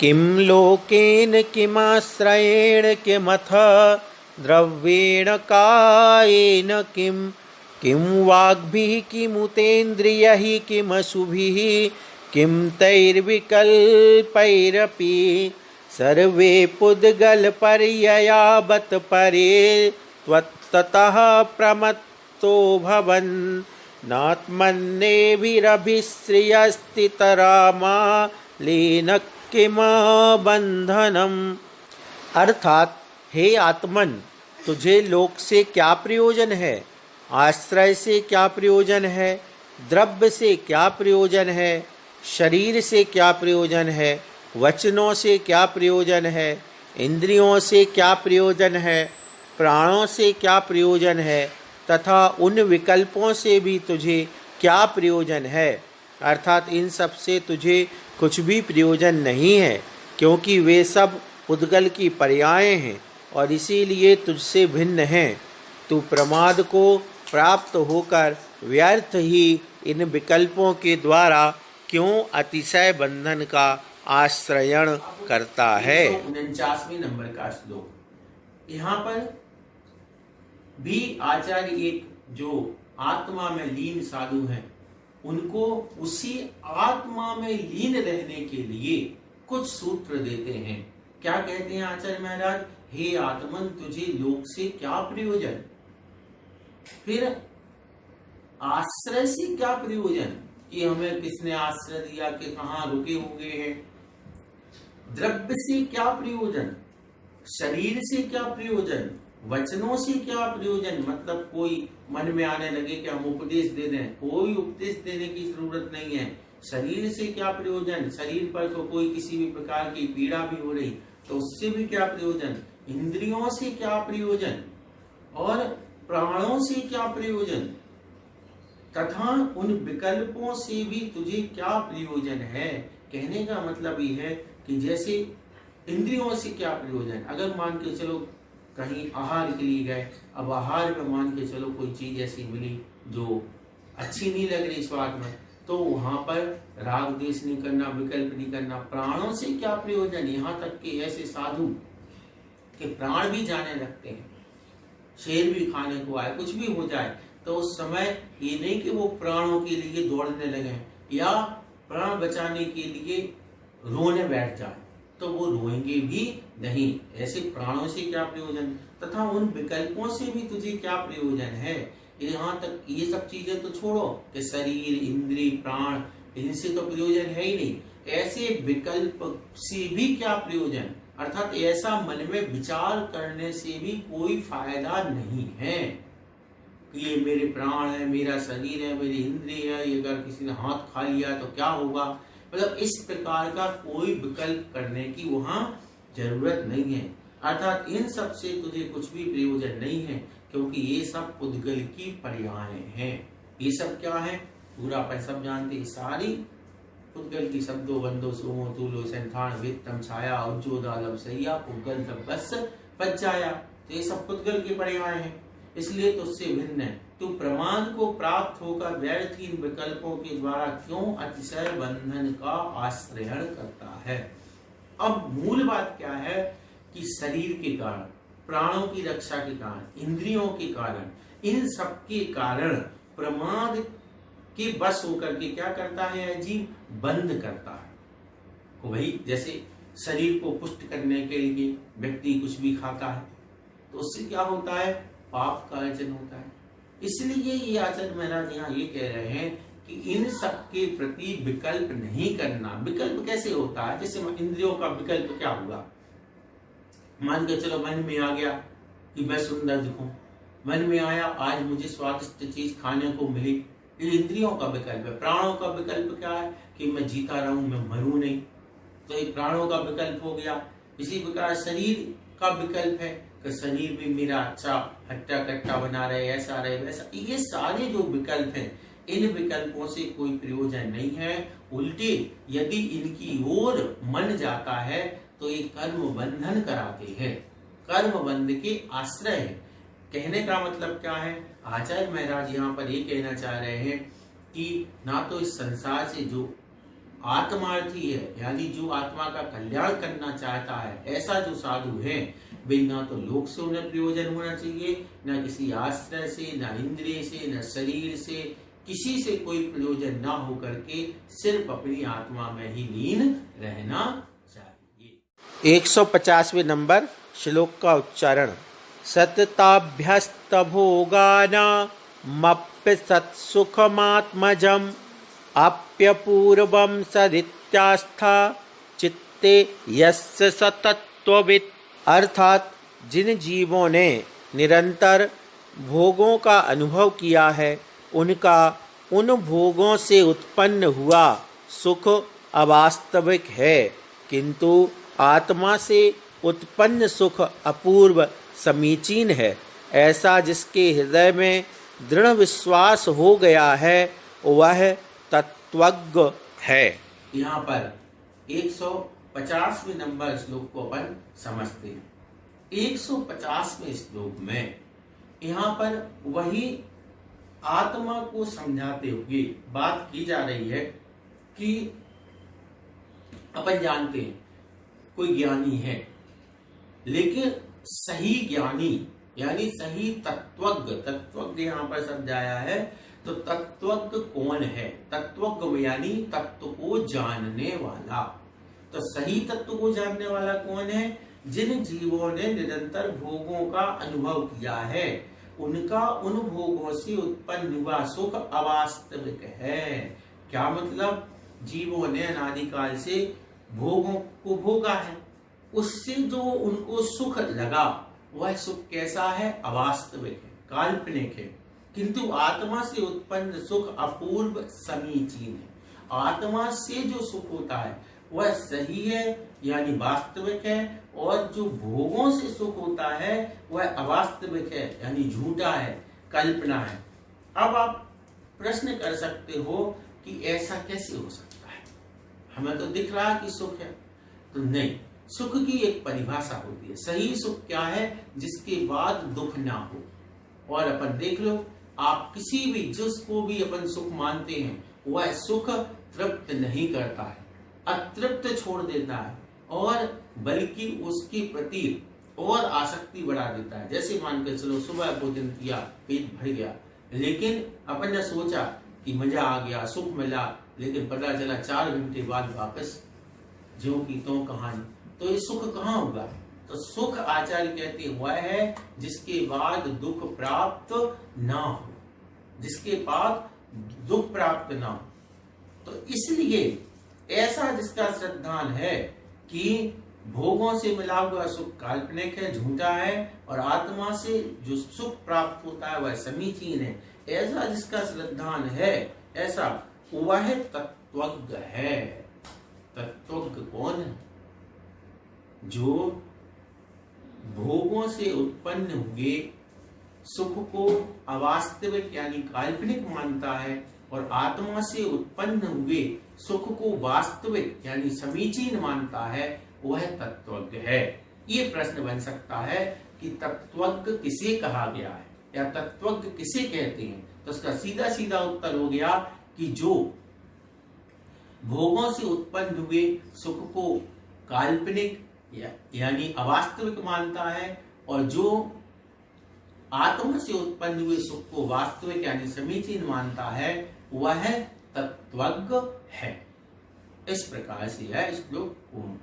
किं लोकेन किमाश्रयेण किमथ द्रव्येण कायेन किं वाग्भिः किमुतेन्द्रियैः किमशुभिः किं तैर्विकल्पैरपि सर्वे पुद्गलपर्ययावत् परे त्वत्ततः प्रमत्तो भवन् नात्मन्येभिरभिश्रियस्तितरामा किम बंधनम। अर्थात हे आत्मन, तुझे लोक से क्या प्रयोजन है, आश्रय से क्या प्रयोजन है, द्रव्य से क्या प्रयोजन है, शरीर से क्या प्रयोजन है, वचनों से क्या प्रयोजन है, इंद्रियों से क्या प्रयोजन है, प्राणों से क्या प्रयोजन है, तथा उन विकल्पों से भी तुझे क्या प्रयोजन है। अर्थात इन सब से तुझे कुछ भी प्रयोजन नहीं है, क्योंकि वे सब उद्गल की पर्याय हैं और इसीलिए तुझसे भिन्न हैं। तू प्रमाद को प्राप्त होकर व्यर्थ ही इन विकल्पों के द्वारा क्यों अतिशय बंधन का आश्रयण करता है। 149वें नंबर का श्लोक। यहाँ पर भी आचार्य एक जो आत्मा में लीन साधु हैं, उनको उसी आत्मा में लीन रहने के लिए कुछ सूत्र देते हैं। क्या कहते हैं आचार्य महाराज? हे आत्मन, तुझे लोक से क्या प्रयोजन, फिर आश्रय से क्या प्रयोजन कि हमें किसने आश्रय दिया, कि कहाँ रुके हुए हैं, द्रव्य से क्या प्रयोजन, शरीर से क्या प्रयोजन, वचनों से क्या प्रयोजन। मतलब कोई मन में आने लगे कि हम उपदेश दे दें, कोई उपदेश देने की जरूरत नहीं है। शरीर से क्या प्रयोजन, शरीर पर तो कोई किसी भी प्रकार की पीड़ा भी हो रही तो उससे भी क्या प्रयोजन, इंद्रियों से क्या प्रयोजन और प्राणों से क्या प्रयोजन, तथा उन विकल्पों से भी तुझे क्या प्रयोजन है। कहने का मतलब ये है कि जैसे इंद्रियों से क्या प्रयोजन, अगर मान के चलो कहीं आहार के लिए गए, अब आहार में मान के चलो कोई चीज ऐसी मिली जो अच्छी नहीं लग रही स्वाद में, तो वहां पर राग द्वेष नहीं करना, विकल्प नहीं करना। प्राणों से क्या प्रयोजन, यहाँ तक कि ऐसे साधु के प्राण भी जाने लगते हैं, शेर भी खाने को आए, कुछ भी हो जाए तो उस समय ये नहीं कि वो प्राणों के लिए दौड़ने लगे या प्राण बचाने के लिए रोने बैठ जाए, तो वो रोएंगे भी नहीं। ऐसे प्राणों से क्या प्रयोजन, तथा उन विकल्पों से भी तुझे क्या प्रयोजन है। यहाँ तक ये सब चीजें तो छोड़ो कि शरीर, इंद्रिय, प्राण, इनसे तो प्रयोजन है ही नहीं, ऐसे विकल्प से भी क्या प्रयोजन, अर्थात ऐसा मन में विचार करने से भी कोई फायदा नहीं है कि ये मेरे प्राण है, मेरा शरीर है, मेरी इंद्रिय है, ये अगर किसी ने हाथ खा लिया तो क्या होगा। मतलब इस प्रकार का कोई विकल्प करने की वहां जरूरत नहीं है। अर्थात इन सब से तुझे कुछ भी प्रयोजन नहीं है, क्योंकि ये सब उद्गल की पर्याय हैं। ये सब क्या है, पूरा अपन सब जानते, सारी उद्गल की शब्दों बंदो सोमो तूलो संथान वित्तम छाया उज्जोदालम सैया उद्गल तब बस बच जाया। तो ये सब उद्गल के पर्याय हैं, इसलिए तो उससे भिन्न है। तू प्रमाद को प्राप्त होकर व्यर्थहीन विकल्पों के द्वारा क्यों अतिशय बंधन का आश्रयण करता है। अब मूल बात क्या है कि शरीर के कारण, प्राणों की रक्षा के कारण, इंद्रियों के कारण, इन सब के कारण प्रमाद के बस होकर के क्या करता है जीव, बंद करता है। वही जैसे शरीर को पुष्ट करने के लिए व्यक्ति कुछ भी खाता है तो उससे क्या होता है, पाप का अर्जन होता है। इसलिए ये आचार्य महाराज यहाँ ये कह रहे हैं कि इन सब के प्रति विकल्प नहीं करना। विकल्प कैसे होता है, जैसे इंद्रियों का विकल्प क्या हुआ, मान के चलो मन में आ गया कि मैं सुंदर दिखूं, मन में आया आज मुझे स्वादिष्ट चीज खाने को मिली, ये इंद्रियों का विकल्प है। प्राणों का विकल्प क्या है कि मैं जीता रहूं, मैं मरूं नहीं, तो ये प्राणों का विकल्प हो गया। इसी प्रकार शरीर का विकल्प है कि शरीर भी मेरा अच्छा हट्टा कट्टा बना रहे, ऐसा रहे वैसा। ये सारे जो विकल्प हैं, इन विकल्पों से कोई प्रयोजन नहीं है। उल्टे यदि इनकी ओर मन जाता है तो ये कर्म बंधन कराते हैं, कर्म बंध के आश्रय है। कहने का मतलब क्या है, आचार्य महाराज यहाँ पर ये कहना चाह रहे हैं कि ना तो इस संसार से जो आत्मार्थी है, यानी जो आत्मा का कल्याण करना चाहता है, ऐसा जो साधु है, वे ना तो लोक से उन्हें प्रयोजन होना चाहिए, ना किसी आश्रय से, ना इंद्रिय से, ना शरीर से, किसी से कोई प्रयोजन ना हो करके सिर्फ अपनी आत्मा में ही लीन रहना चाहिए। 150वें नंबर श्लोक का उच्चारण। सतताभ्यस्तभोगानामप्य सत्सुखमात्मजम् आप्यपूर्वं सदित्यास्था चित्ते यस्य सतत्ववित्। अर्थात जिन जीवों ने निरंतर भोगों का अनुभव किया है, उनका उन भोगों से उत्पन्न हुआ सुख अवास्तविक है, किंतु आत्मा से उत्पन्न सुख अपूर्व समीचीन है। ऐसा जिसके हृदय में दृढ़ विश्वास हो गया है, वह तत्वज्ञ है। यहाँ पर 150वें नंबर श्लोक को अपन समझते हैं। 150वें श्लोक में यहाँ पर वही आत्मा को समझाते हुए बात की जा रही है कि अपन जानते हैं कोई ज्ञानी है, लेकिन सही ज्ञानी यानी सही तत्वज्ञ, तत्वज्ञ यहाँ पर शब्द आया है, तो तत्वज्ञ कौन है? तत्वज्ञ यानी तत्व को जानने वाला। तो सही तत्व को जानने वाला कौन है? जिन जीवों ने निरंतर भोगों का अनुभव किया है, उनका उन भोगों से उत्पन्न हुआ सुख अवास्तविक है। क्या मतलब? जीवों ने अनादिकाल से भोगों को भोगा है, उससे जो उनको सुख लगा वह सुख कैसा है? अवास्तविक है, काल्पनिक है। किंतु आत्मा से उत्पन्न सुख अपूर्व समीचीन है। आत्मा से जो सुख होता है वह सही है यानी वास्तविक है, और जो भोगों से सुख होता है वह अवास्तविक है यानी झूठा है, कल्पना है। अब आप प्रश्न कर सकते हो कि ऐसा कैसे हो सकता है? हमें तो दिख रहा है कि सुख है। तो नहीं, सुख की एक परिभाषा होती है। सही सुख क्या है? जिसके बाद दुख ना हो। और अपन देख लो, आप किसी भी जिसको भी अपन सुख मानते हैं, वह सुख तृप्त नहीं करता है, अतृप्त छोड़ देता है, और बल्कि उसके प्रति और आसक्ति बढ़ा देता है। जैसे मान के चलो, सुबह भोजन किया, पेट भर गया, लेकिन अपन ने सोचा कि मजा आ गया, सुख मिला, लेकिन पता चला 4 घंटे बाद वापस ज्यों की त्यों कहानी। तो ये सुख कहाँ होगा? तो सुख आचार्य कहते हैं वह है जिसके बाद दुख प्राप्त ना हो, जिसके बाद दुख प्राप्त ना हो। तो इसलिए ऐसा जिसका श्रद्धान है कि भोगों से मिला हुआ सुख काल्पनिक है, झूठा है, और आत्मा से जो सुख प्राप्त होता है वह समीचीन है, ऐसा जिसका श्रद्धान है, ऐसा वह तत्वज्ञ है। तत्वज्ञ कौन है? जो भोगों से उत्पन्न हुए सुख को अवास्तविक यानी काल्पनिक मानता है, और आत्मा से उत्पन्न हुए सुख को वास्तविक यानी समीचीन मानता है, वह तत्वज्ञ है। ये प्रश्न बन सकता है कि तत्वज्ञ किसे कहा गया है या तत्वज्ञ किसे कहते हैं? तो उसका सीधा सीधा उत्तर हो गया कि जो भोगों से उत्पन्न हुए सुख को काल्पनिक यानी अवास्तविक मानता है, और जो आत्मा से उत्पन्न हुए सुख को वास्तविक यानी समीचीन मानता है, वह तत्वज्ञ है। इस प्रकार से यह श्लोक पूर्ण।